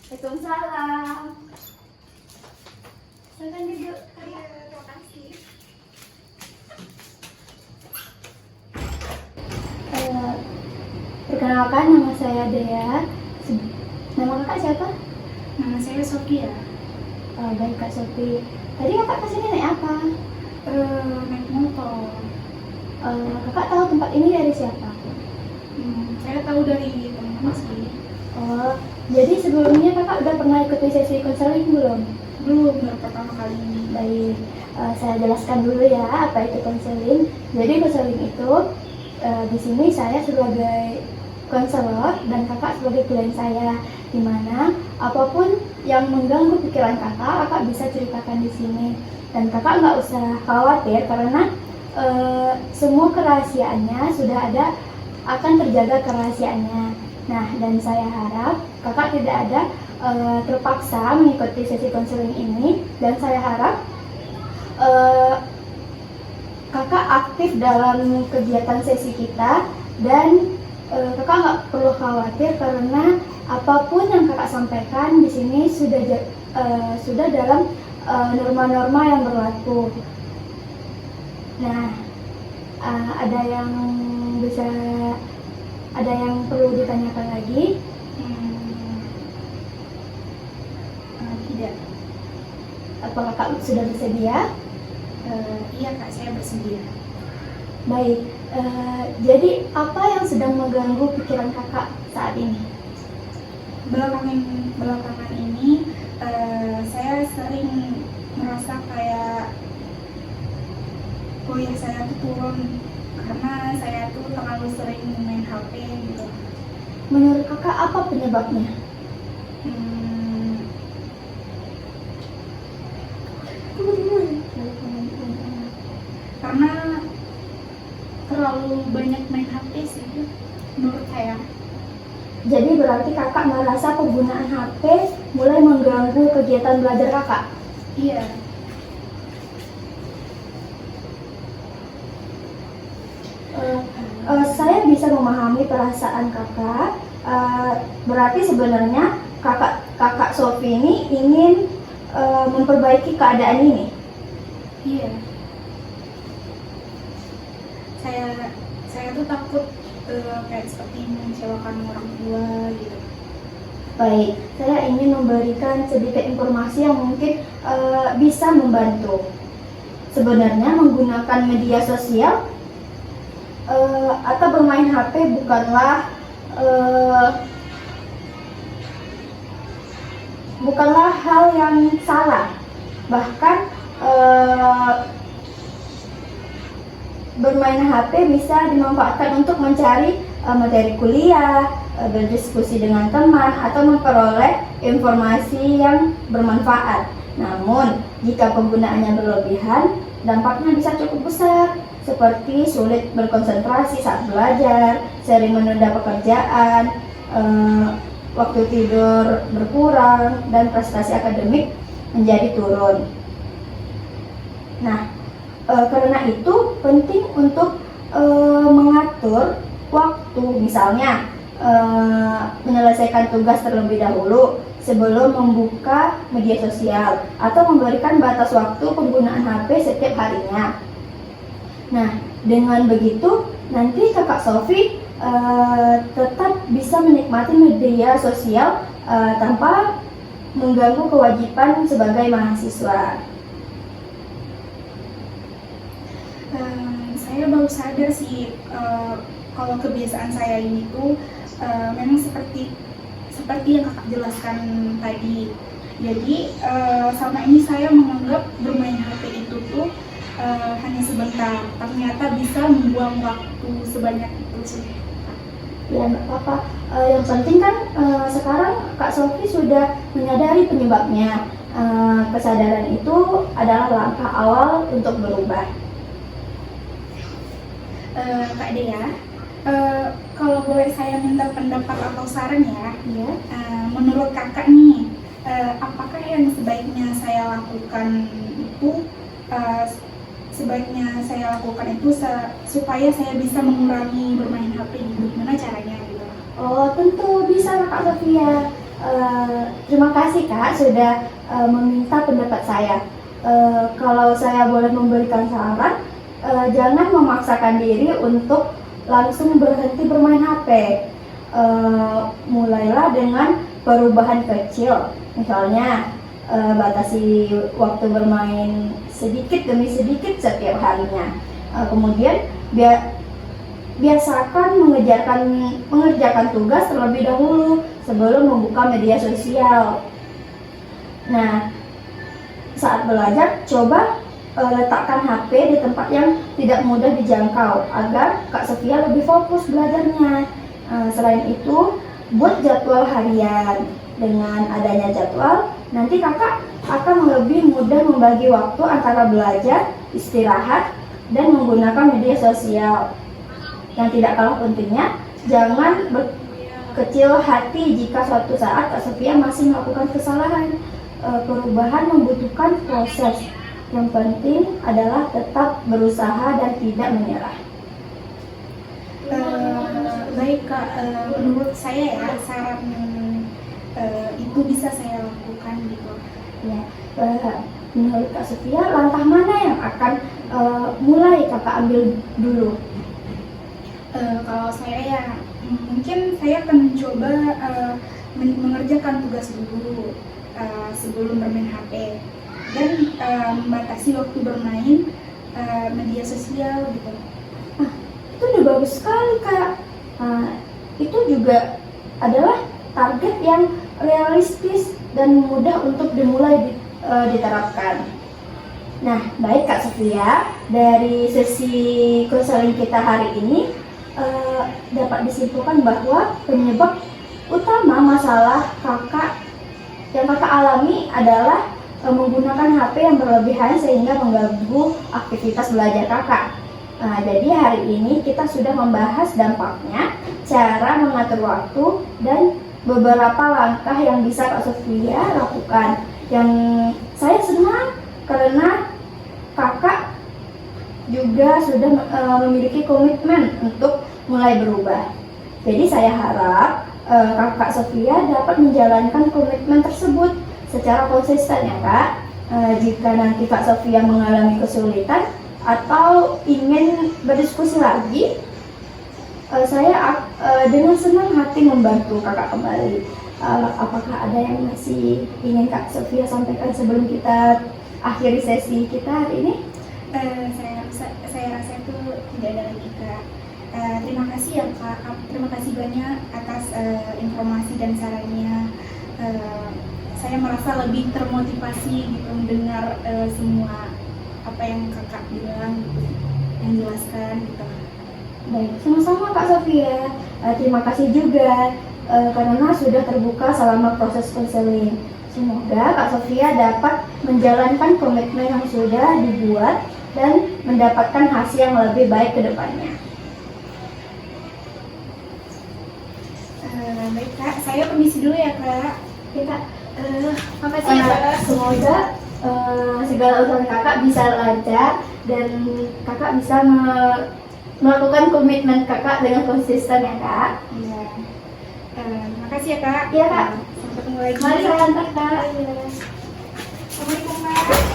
Waalaikumsalam. Silakan duduk. Terima kasih. Eh, Perkenalkan, nama saya Dea. Nama kakak siapa? Nama saya Sophia. Baik Kak Sofi. Tadi kakak kesini naik apa? Naik motor. Kakak tahu tempat ini dari siapa? Saya tahu dari teman-teman sih. Oh, jadi sebelumnya kakak udah pernah ikuti sesi konseling belum? Belum, baru pertama kali ini. Baik, saya jelaskan dulu ya apa itu konseling. Jadi konseling itu di sini saya sebagai konselor dan kakak sebagai klien saya, di mana apapun yang mengganggu pikiran kakak bisa ceritakan di sini, dan kakak nggak usah khawatir karena semua kerahasiaannya sudah ada, akan terjaga kerahasiaannya. Nah, dan saya harap kakak tidak ada terpaksa mengikuti sesi konseling ini, dan saya harap kakak aktif dalam kegiatan sesi kita, dan kakak nggak perlu khawatir karena apapun yang kakak sampaikan di sini sudah dalam norma-norma yang berlaku. Nah, ada yang perlu ditanyakan lagi? Tidak. Apakah kakak sudah bersedia? Iya Kak, saya bersedia. Baik, jadi apa yang sedang mengganggu pikiran kakak saat ini? Belakangan ini saya sering merasa kayak kuliah saya tuh turun karena saya tuh terlalu sering main HP gitu. Menurut kakak apa penyebabnya? Karena terlalu banyak main HP sih menurut saya. Jadi berarti kakak merasa penggunaan HP mulai mengganggu kegiatan belajar kakak? Iya. Saya bisa memahami perasaan kakak. Berarti sebenarnya kakak Sofi ini ingin memperbaiki keadaan ini. Iya. Saya tuh takut kayak seperti mengecewakan orang tua gitu. Baik, saya ingin memberikan sedikit informasi yang mungkin bisa membantu. Sebenarnya menggunakan media sosial atau bermain HP bukanlah hal yang salah. Bahkan bermain HP bisa dimanfaatkan untuk mencari materi kuliah, berdiskusi dengan teman, atau memperoleh informasi yang bermanfaat. Namun, jika penggunaannya berlebihan, dampaknya bisa cukup besar, seperti sulit berkonsentrasi saat belajar, sering menunda pekerjaan, waktu tidur berkurang, dan prestasi akademik menjadi turun. Nah, karena itu penting untuk mengatur waktu, misalnya menyelesaikan tugas terlebih dahulu sebelum membuka media sosial, atau memberikan batas waktu penggunaan HP setiap harinya. Nah, dengan begitu nanti kakak Sofi tetap bisa menikmati media sosial tanpa mengganggu kewajiban sebagai mahasiswa. Saya baru sadar sih kalau kebiasaan saya ini tuh memang seperti yang kakak jelaskan tadi. Jadi selama ini saya menganggap bermain HP itu tuh hanya sebentar, ternyata bisa membuang waktu sebanyak itu sih. Ya, nggak apa-apa. Yang penting kan sekarang Kak Sofi sudah menyadari penyebabnya. Kesadaran itu adalah langkah awal untuk berubah. Kak Dea, kalau boleh saya minta pendapat atau saran ya, Ya. menurut kakak nih, apakah yang sebaiknya saya lakukan itu supaya saya bisa mengurangi bermain HP? Gimana caranya gitu? Oh, tentu bisa Kak Sofia. Terima kasih Kak sudah meminta pendapat saya. Kalau saya boleh memberikan saran, jangan memaksakan diri untuk langsung berhenti bermain HP. Mulailah dengan perubahan kecil, misalnya batasi waktu bermain sedikit demi sedikit setiap harinya. Kemudian biasakan mengerjakan tugas terlebih dahulu sebelum membuka media sosial. Nah, saat belajar coba letakkan HP di tempat yang tidak mudah dijangkau agar Kak Sofia lebih fokus belajarnya. Selain itu, buat jadwal harian. Dengan adanya jadwal, nanti kakak akan lebih mudah membagi waktu antara belajar, istirahat, dan menggunakan media sosial. Yang tidak kalah pentingnya, jangan berkecil hati jika suatu saat Kak Sofia masih melakukan kesalahan. Perubahan membutuhkan proses. Yang penting adalah tetap berusaha dan tidak menyerah. Baik Kak, menurut saya ya saran itu bisa saya lakukan gitu. Ya, menurut Kak Sofia, langkah mana yang akan mulai kakak ambil dulu? Kalau saya ya mungkin saya akan mencoba mengerjakan tugas dulu sebelum bermain HP dan membatasi waktu bermain media sosial gitu. Itu udah bagus sekali Kak. Itu juga adalah target yang realistis dan mudah untuk dimulai diterapkan. Nah, baik Kak Sofia, dari sesi konseling kita hari ini dapat disimpulkan bahwa penyebab utama masalah yang kakak alami adalah menggunakan HP yang berlebihan sehingga mengganggu aktivitas belajar kakak. Nah, jadi hari ini kita sudah membahas dampaknya, cara mengatur waktu, dan beberapa langkah yang bisa Kak Sofia lakukan. Yang saya senang karena kakak juga sudah memiliki komitmen untuk mulai berubah. Jadi saya harap kakak Sofia dapat menjalankan komitmen tersebut secara konsisten ya Kak. Jika nanti Kak Sofia mengalami kesulitan atau ingin berdiskusi lagi, saya dengan senang hati membantu kakak kembali. Apakah ada yang masih ingin Kak Sofia sampaikan sebelum kita akhiri sesi kita hari ini? Saya rasa itu tidak ada lagi Kak. Terima kasih ya Kak. Terima kasih banyak atas informasi dan sarannya. Saya merasa lebih termotivasi gitu mendengar semua apa yang kakak bilang gitu, yang jelaskan gitu. Baik, sama-sama Kak Sofia. Terima kasih juga karena sudah terbuka selama proses konseling. Semoga Kak Sofia dapat menjalankan komitmen yang sudah dibuat dan mendapatkan hasil yang lebih baik ke depannya. Baik Kak, saya permisi dulu ya Kak. Ya Kak, Makasih ya Kak. semoga segala usaha kakak bisa lancar dan kakak bisa melakukan komitmen kakak dengan konsisten ya Kak. Iya. Terima kasih ya Kak. Iya Kak. Sampai ketemu lagi. Mari saya antar Kak. Assalamualaikum Kak.